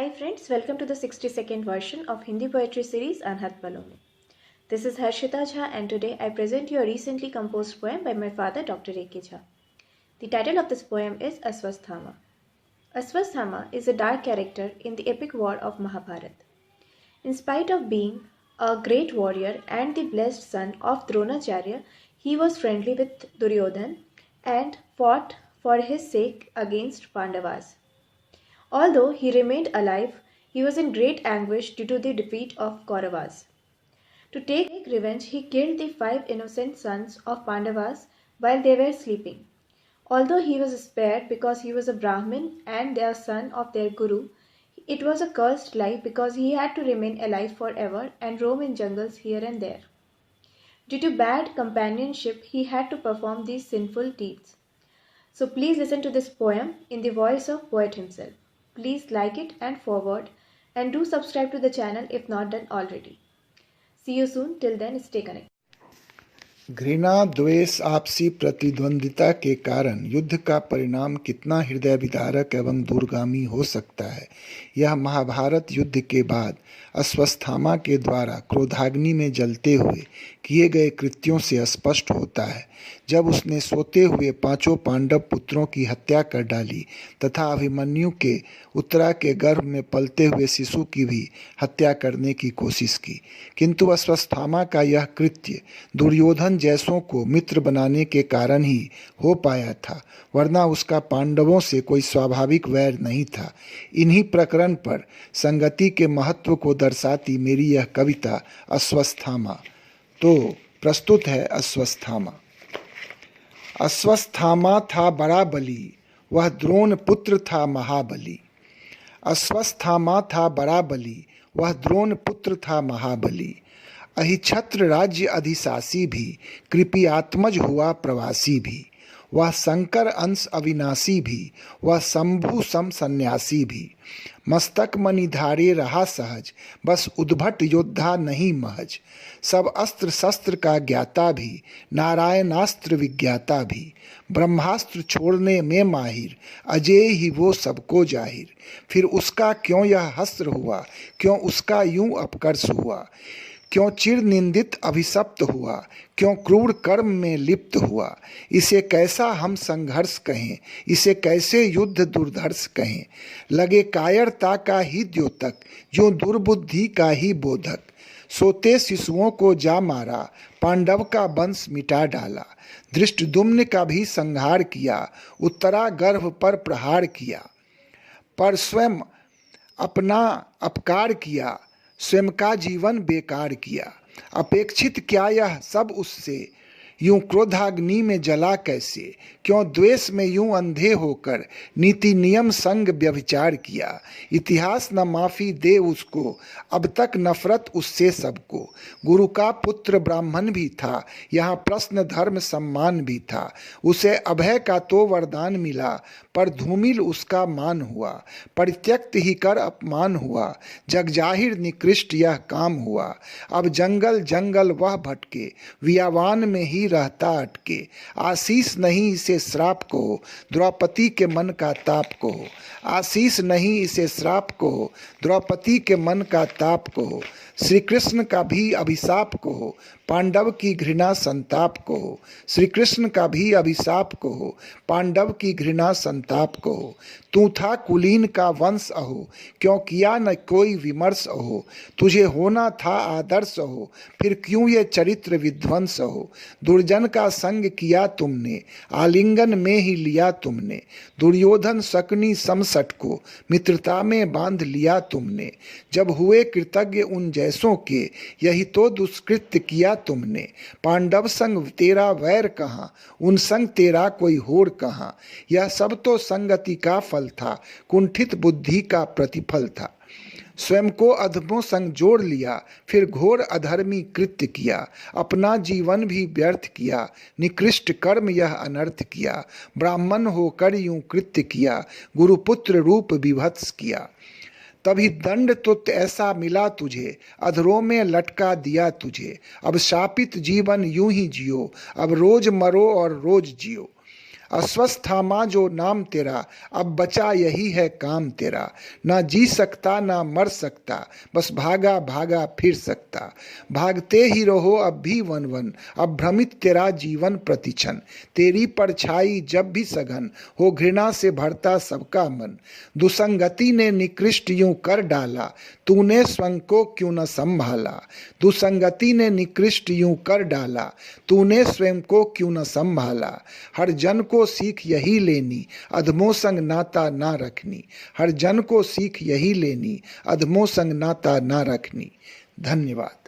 Hi friends, welcome to the 60-second version of Hindi poetry series Anhat Baloni. This is Harshita Jha and today I present you a recently composed poem by my father Dr. A.K. Jha. The title of this poem is Aswasthama. Aswasthama is a dark character in the epic war of Mahabharata. In spite of being a great warrior and the blessed son of Dronacharya, he was friendly with Duryodhan and fought for his sake against Pandavas. Although he remained alive, he was in great anguish due to the defeat of Kauravas. To take revenge, he killed the 5 innocent sons of Pandavas while they were sleeping. Although he was spared because he was a Brahmin and the son of their guru, it was a cursed life because he had to remain alive forever and roam in jungles here and there. Due to bad companionship, he had to perform these sinful deeds. So please listen to this poem in the voice of poet himself. Please like it and forward and do subscribe to the channel if not done already. See you soon. Till then, stay connected. घृणा द्वेष आपसी प्रतिद्वंदिता के कारण युद्ध का परिणाम कितना हृदय विदारक एवं दूरगामी हो सकता है, यह महाभारत युद्ध के बाद अश्वत्थामा के द्वारा क्रोधाग्नि में जलते हुए किए गए कृत्यों से स्पष्ट होता है। जब उसने सोते हुए 5 पांडव पुत्रों की हत्या कर डाली तथा अभिमन्यु के उत्तरा के गर्भ में पलते हुए शिशु की भी हत्या करने की कोशिश की, किंतु अश्वत्थामा का यह कृत्य दुर्योधन जैसों को मित्र बनाने के कारण ही हो पाया था, वरना उसका पांडवों से कोई स्वाभाविक वैर नहीं था। इन्हीं प्रकरण पर संगति के महत्व को दर्शाती मेरी यह कविता अश्वत्थामा। तो प्रस्तुत है अश्वत्थामा। अश्वत्थामा था बड़ा बली, वह द्रोण पुत्र था महाबली। अश्वत्थामा था बड़ा बली, वह द्रोण पुत्र था महाबली। अहिछत्र राज्य अधिशासी भी, कृपयात्मज हुआ प्रवासी भी। वह शंकर अंश अविनाशी भी, वह शंभु सम सन्यासी भी। मस्तक मणिधारे रहा सहज, बस उद्भट योद्धा नहीं महज। सब अस्त्र शस्त्र का ज्ञाता भी, नारायणास्त्र विज्ञाता भी। ब्रह्मास्त्र छोड़ने में माहिर, अजेय ही वो सबको जाहिर। फिर उसका क्यों यह हस्त्र हुआ, क्यों उसका यूं अपकर्ष हुआ। क्यों चिर निंदित अभिशप्त हुआ, क्यों क्रूर कर्म में लिप्त हुआ। इसे कैसा हम संघर्ष कहें, इसे कैसे युद्ध दुर्धर्ष कहें। लगे कायरता का ही द्योतक, जो दुर्बुद्धि का ही बोधक। सोते शिशुओं को जा मारा, पांडव का वंश मिटा डाला। धृष्टद्युम्न का भी संहार किया, उत्तरा गर्भ पर प्रहार किया। पर स्वयं अपना अपकार किया, स्वयं का जीवन बेकार किया। अपेक्षित क्या यह सब उससे, यूं क्रोधाग्नि में जला कैसे। क्यों द्वेष में यूं अंधे होकर, नीति नियम संग व्यभिचार किया। इतिहास न माफ़ी दे उसको, अब तक नफरत उससे सबको। गुरु का पुत्र ब्राह्मण भी था, यहाँ प्रश्न धर्म सम्मान भी था। उसे अभय का तो वरदान मिला, पर धूमिल उसका मान हुआ। परित्यक्त ही कर अपमान हुआ, जग जाहिर निकृष्ट यह काम हुआ। अब जंगल जंगल वह भटके, वियावान में ही रहता अटके। आशीष नहीं इसे श्राप को, द्रौपदी के मन का ताप को। आशीष नहीं इसे श्राप को, द्रौपदी के मन का ताप को। श्री कृष्ण का भी अभिशाप को, पांडव की घृणा संताप को। श्री कृष्ण का भी अभिशाप को, पांडव की घृणा संताप को। तू था कुलीन का वंश अहो, क्यों किया न कोई विमर्श अहो। तुझे होना था आदर्श अहो, फिर क्यों ये चरित्र विध्वंस हो। दुर्जन का संग किया तुमने, आलिंगन में ही लिया तुमने। दुर्योधन शकुनी समसठ को, मित्रता में बांध लिया तुमने। जब हुए कृतज्ञ उन जैसों के, यही तो दुष्कृत्य किया तुमने। पांडव संग तेरा वैर कहाँ, उन संग तेरा कोई होर कहाँ। यह सब तो संगति का फल था, कुंठित बुद्धि का प्रतिफल था। स्वयं को अधमों संग जोड़ लिया, फिर घोर अधर्मी कृत्य किया। अपना जीवन भी व्यर्थ किया, निकृष्ट कर्म यह अनर्थ किया। ब्राह्मण होकर यूं कृत्य किया, गुरुपुत्र रूप विभत्स किया। तभी दंड तो ऐसा मिला तुझे, अधरों में लटका दिया तुझे। अब शापित जीवन यूं ही जियो, अब रोज मरो और रोज जियो। अस्वस्थ था माँ जो नाम तेरा, अब बचा यही है काम तेरा। ना जी सकता ना मर सकता, बस भागा भागा फिर सकता। भागते ही रहो अब भी वन वन, अब भ्रमित तेरा जीवन प्रतिक्षण। तेरी परछाई जब भी सघन हो, घृणा से भरता सबका मन। दुसंगति ने निकृष्ट यूं कर डाला, तूने स्वयं को क्यों न संभाला। दुसंगति ने निकृष्ट यूं कर डाला, तूने स्वयं को क्यों न संभाला। हर जन को सीख यही लेनी, अधमों संग नाता ना रखनी। हर जन को सीख यही लेनी, अधमों संग नाता ना रखनी। धन्यवाद।